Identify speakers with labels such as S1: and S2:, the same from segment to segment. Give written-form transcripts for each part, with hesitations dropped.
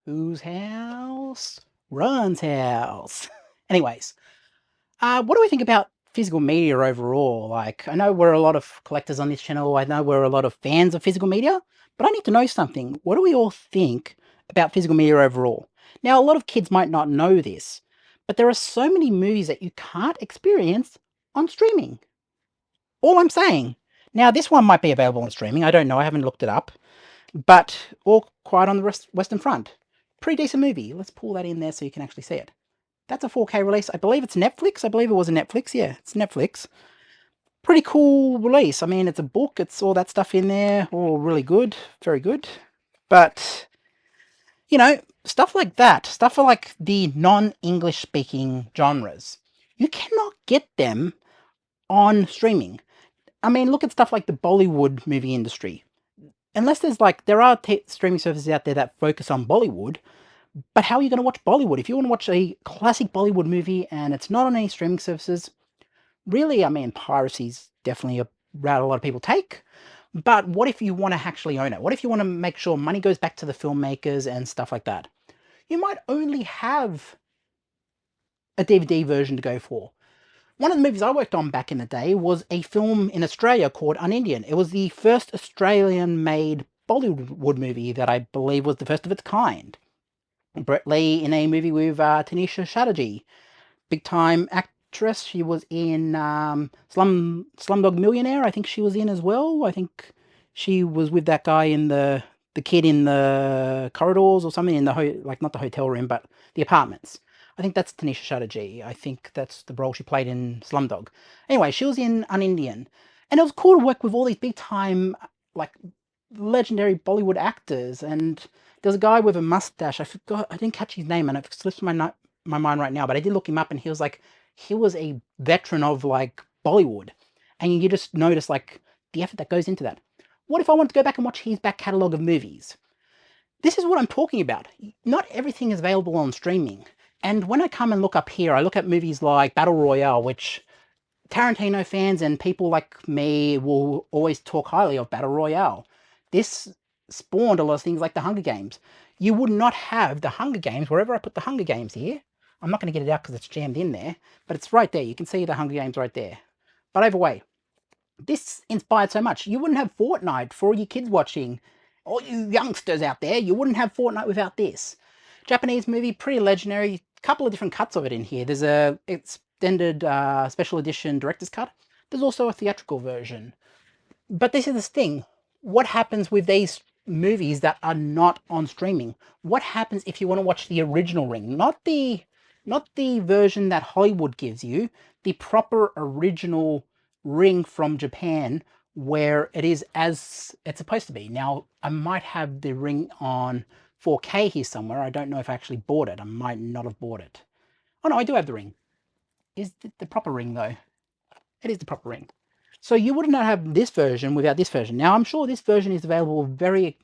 S1: Whose house? Run's house. Anyways, what do we think about physical media overall? Like, I know we're a lot of collectors on this channel. I know we're a lot of fans of physical media, but I need to know something. What do we all think about physical media overall? Now, a lot of kids might not know this, but there are so many movies that you can't experience on streaming. All I'm saying. Now, this one might be available on streaming. I don't know. I haven't looked it up. But All Quiet on the Western Front. Pretty decent movie. Let's pull that in there so you can actually see it. That's a 4K release. I believe it's Netflix. I believe it was a Netflix. Yeah, it's Netflix. Pretty cool release. I mean, it's a book. It's all that stuff in there. All really good. Very good. But, stuff like that. Stuff for like the non-English speaking genres. You cannot get them on streaming. I mean, look at stuff like the Bollywood movie industry. Unless there are streaming services out there that focus on Bollywood, but how are you going to watch Bollywood? If you want to watch a classic Bollywood movie and it's not on any streaming services, really, I mean, piracy's definitely a route a lot of people take. But what if you want to actually own it? What if you want to make sure money goes back to the filmmakers and stuff like that? You might only have a DVD version to go for. One of the movies I worked on back in the day was a film in Australia called Un-Indian. It was the first Australian-made Bollywood movie that I believe was the first of its kind. Brett Lee in a movie with Tanisha Chatterjee, big-time actress. She was in Slumdog Millionaire. I think she was in as well. I think she was with that guy in the kid in the corridors or something in the not the hotel room, but the apartments. I think that's Tanisha Chatterjee. I think that's the role she played in Slumdog. Anyway, she was in Un-Indian, and it was cool to work with all these big-time, like, legendary Bollywood actors. And there was a guy with a mustache. I forgot. I didn't catch his name, and it slips my mind right now. But I did look him up, and he was a veteran of like Bollywood, and you just notice like the effort that goes into that. What if I wanted to go back and watch his back catalogue of movies? This is what I'm talking about. Not everything is available on streaming. And when I come and look up here, I look at movies like Battle Royale, which Tarantino fans and people like me will always talk highly of Battle Royale. This spawned a lot of things like the Hunger Games. You would not have the Hunger Games wherever I put the Hunger Games here. I'm not going to get it out because it's jammed in there, but it's right there. You can see the Hunger Games right there. But either way, this inspired so much. You wouldn't have Fortnite for all you kids watching. All you youngsters out there, you wouldn't have Fortnite without this. Japanese movie, pretty legendary. Couple of different cuts of it in here. There's a extended special edition director's cut. There's also a theatrical version. But this is the thing. What happens with these movies that are not on streaming? What happens if you want to watch the original Ring? Not the version that Hollywood gives you, the proper original Ring from Japan, where it is as it's supposed to be. Now, I might have the Ring on 4K here somewhere. I don't know if I actually bought it. I might not have bought it. Oh no, I do have the Ring. Is it the proper Ring though? It is the proper Ring. So you would not have this version without this version. Now, I'm sure this version is available very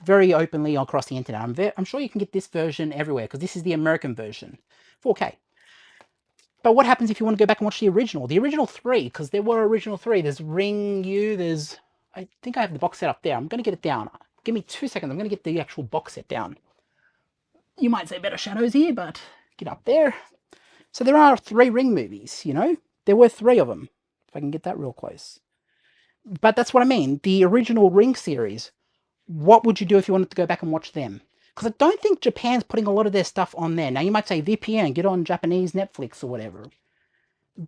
S1: very openly across the internet. I'm sure you can get this version everywhere because this is the American version, 4K. But what happens if you want to go back and watch the original? The original three, because there were original three. There's Ring U, I think I have the box set up there. I'm going to get it down. Give me 2 seconds. I'm going to get the actual box set down. You might say better shadows here, but get up there. So there are 3 Ring movies, There were 3 of them. If I can get that real close. But that's what I mean. The original Ring series, what would you do if you wanted to go back and watch them? Because I don't think Japan's putting a lot of their stuff on there. Now, you might say VPN, get on Japanese Netflix or whatever.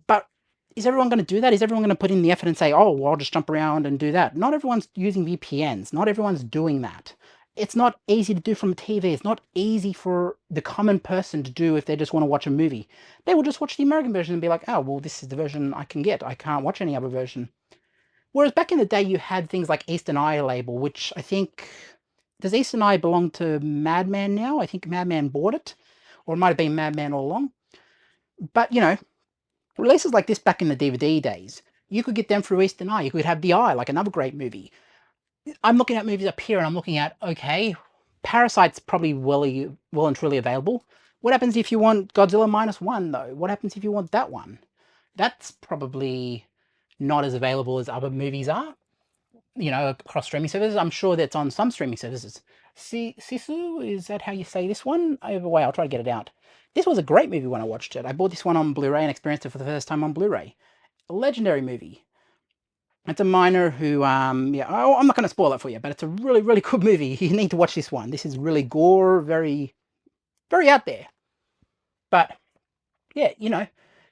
S1: But is everyone going to do that? Is everyone going to put in the effort and say, oh, well, I'll just jump around and do that? Not everyone's using VPNs. Not everyone's doing that. It's not easy to do from a TV. It's not easy for the common person to do if they just want to watch a movie. They will just watch the American version and be like, oh, well, this is the version I can get. I can't watch any other version. Whereas back in the day, you had things like Eastern Eye label, which I think... Does Eastern Eye belong to Madman now? I think Madman bought it. Or it might have been Madman all along. But, releases like this back in the DVD days, you could get them through Eastern Eye. You could have The Eye, like another great movie. I'm looking at movies up here and I'm looking at, okay, Parasite's probably well and truly available. What happens if you want Godzilla -1, though? What happens if you want that one? That's probably not as available as other movies are, across streaming services. I'm sure that's on some streaming services. Sisu, is that how you say this one? Either way, I'll try to get it out. This was a great movie when I watched it. I bought this one on Blu-ray and experienced it for the first time on Blu-ray. A legendary movie. It's a miner who, yeah, I'm not going to spoil it for you, but it's a really, really good movie. You need to watch this one. This is really gore, very, very out there. But yeah,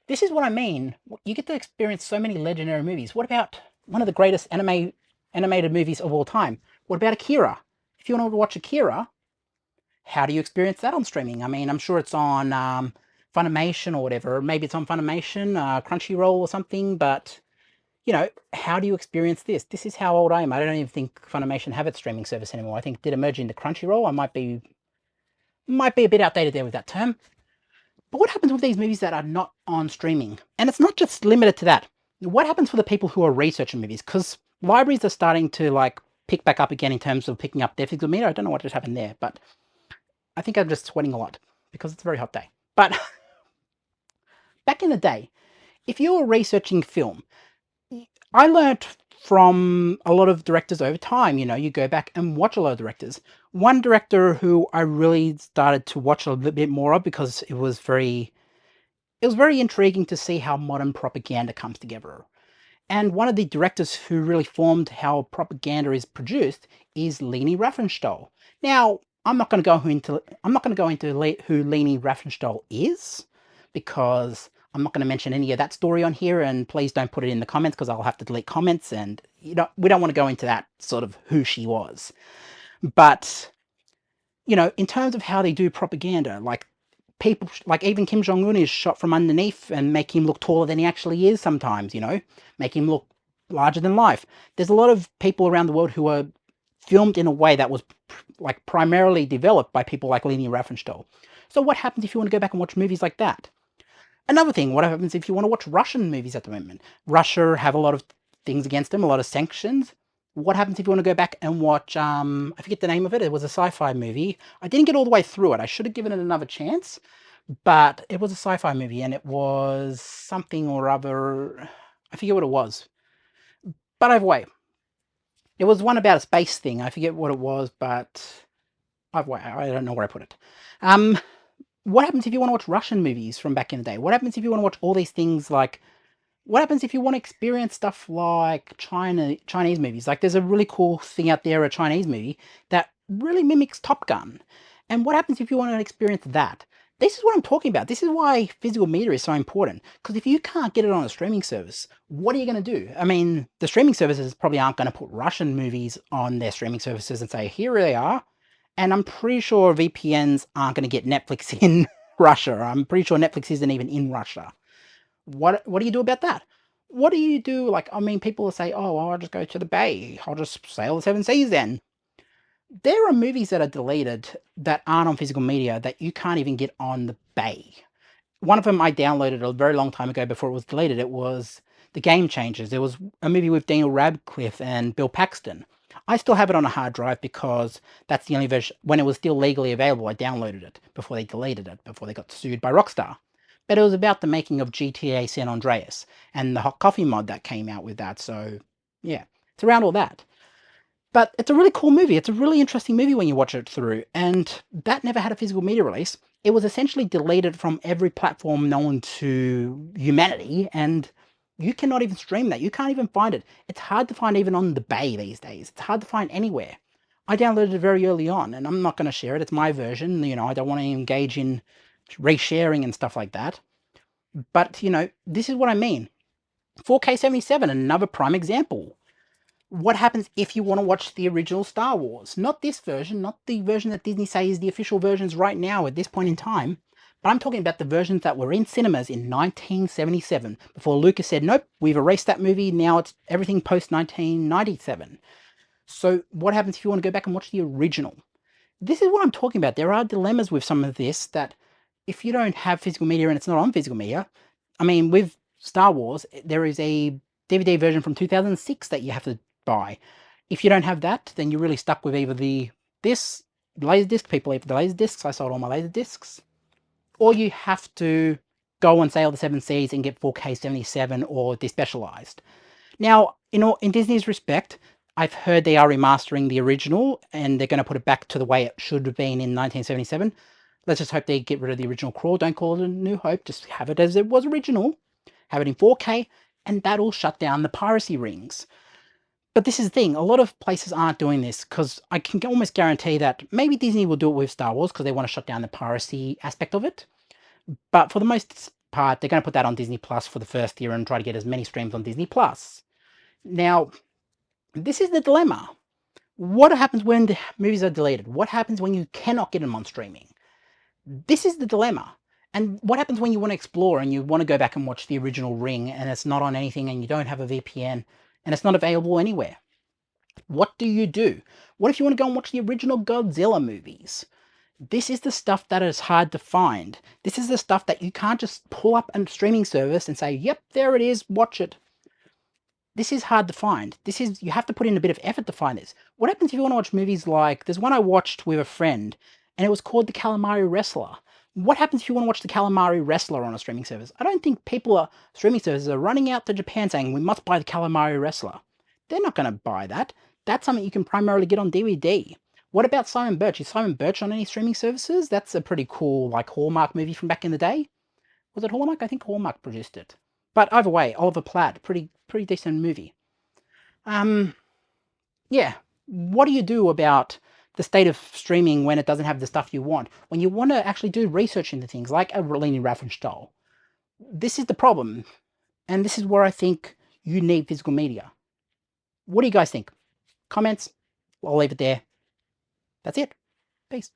S1: this is what I mean. You get to experience so many legendary movies. What about one of the greatest animated movies of all time? What about Akira? If you want to watch Akira, how do you experience that on streaming? I mean, I'm sure it's on Funimation or whatever. Maybe it's on Funimation, Crunchyroll or something. But how do you experience this? This is how old I am. I don't even think Funimation have its streaming service anymore. I think it did emerge into Crunchyroll. I might be a bit outdated there with that term. But what happens with these movies that are not on streaming? And it's not just limited to that. What happens for the people who are researching movies? Because libraries are starting to pick back up again in terms of picking up their physical media. I don't know what just happened there, but I think I'm just sweating a lot because it's a very hot day. But back in the day, if you were researching film, I learnt from a lot of directors over time. You go back and watch a lot of directors. One director who I really started to watch a little bit more of because it was very intriguing to see how modern propaganda comes together. And one of the directors who really formed how propaganda is produced is Leni Riefenstahl. Now, I'm not going to go into who Leni Riefenstahl is, because I'm not going to mention any of that story on here, and please don't put it in the comments because I'll have to delete comments, and we don't want to go into that sort of who she was. But in terms of how they do propaganda, people, even Kim Jong-un is shot from underneath and make him look taller than he actually is sometimes, make him look larger than life. There's a lot of people around the world who are filmed in a way that was primarily developed by people like Leni Riefenstahl. So what happens if you want to go back and watch movies like that? Another thing, what happens if you want to watch Russian movies at the moment? Russia have a lot of things against them, a lot of sanctions. What happens if you want to go back and watch, I forget the name of it, it was a sci-fi movie. I didn't get all the way through it. I should have given it another chance, but it was a sci-fi movie and it was something or other. I forget what it was. But either way, it was one about a space thing. I forget what it was, but either way, I don't know where I put it. What happens if you want to watch Russian movies from back in the day? What happens if you want to watch all these things what happens if you want to experience stuff like Chinese movies? There's a really cool thing out there, a Chinese movie, that really mimics Top Gun. And what happens if you want to experience that? This is what I'm talking about. This is why physical media is so important. Because if you can't get it on a streaming service, what are you going to do? I mean, the streaming services probably aren't going to put Russian movies on their streaming services and say, here they are. And I'm pretty sure VPNs aren't going to get Netflix in Russia. I'm pretty sure Netflix isn't even in Russia. What do you do about that? What do you do? People will say, oh, well, I'll just go to the Bay. I'll just sail the seven seas then. There are movies that are deleted that aren't on physical media that you can't even get on the Bay. One of them I downloaded a very long time ago before it was deleted. It was The Game Changers. It was a movie with Daniel Radcliffe and Bill Paxton. I still have it on a hard drive because that's the only version. When it was still legally available, I downloaded it before they deleted it, before they got sued by Rockstar. But it was about the making of GTA San Andreas and the hot coffee mod that came out with that. So, yeah, it's around all that. But it's a really cool movie. It's a really interesting movie when you watch it through. And that never had a physical media release. It was essentially deleted from every platform known to humanity. And you cannot even stream that. You can't even find it. It's hard to find even on the Bay these days. It's hard to find anywhere. I downloaded it very early on, and I'm not going to share it. It's my version. I don't want to engage in resharing and stuff like that. But, this is what I mean. 4K 77, another prime example. What happens if you want to watch the original Star Wars? Not this version, not the version that Disney say is the official versions right now at this point in time. But I'm talking about the versions that were in cinemas in 1977, before Lucas said, nope, we've erased that movie, now it's everything post-1997. So what happens if you want to go back and watch the original? This is what I'm talking about. There are dilemmas with some of this that if you don't have physical media and it's not on physical media, with Star Wars, there is a DVD version from 2006 that you have to buy. If you don't have that, then you're really stuck with either the Laserdisc, people leave the Laserdiscs, I sold all my Laserdiscs, or you have to go and sail the seven seas and get 4K 77 or despecialized. Now, in Disney's respect, I've heard they are remastering the original and they're going to put it back to the way it should have been in 1977. Let's just hope they get rid of the original crawl. Don't call it a New Hope. Just have it as it was original. Have it in 4K, and that'll shut down the piracy rings. But this is the thing, a lot of places aren't doing this because I can almost guarantee that maybe Disney will do it with Star Wars because they want to shut down the piracy aspect of it. But for the most part, they're going to put that on Disney Plus for the first year and try to get as many streams on Disney Plus. Now, this is the dilemma. What happens when the movies are deleted? What happens when you cannot get them on streaming? This is the dilemma. And what happens when you want to explore and you want to go back and watch the original Ring and it's not on anything and you don't have a VPN and it's not available anywhere? What do you do? What if you want to go and watch the original Godzilla movies? This is the stuff that is hard to find. This is the stuff that you can't just pull up a streaming service and say, yep, there it is, watch it. This is hard to find. You have to put in a bit of effort to find this. What happens if you want to watch movies like, there's one I watched with a friend, and it was called The Calamari Wrestler. What happens if you want to watch The Calamari Wrestler on a streaming service? I don't think streaming services are running out to Japan saying, we must buy The Calamari Wrestler. They're not going to buy that. That's something you can primarily get on DVD. What about Simon Birch? Is Simon Birch on any streaming services? That's a pretty cool, like, Hallmark movie from back in the day. Was it Hallmark? I think Hallmark produced it. But either way, Oliver Platt, pretty decent movie. Yeah. What do you do about the state of streaming when it doesn't have the stuff you want? When you want to actually do research into things like a Leni Riefenstahl. This is the problem. And this is where I think you need physical media. What do you guys think? Comments? I'll leave it there. That's it. Peace.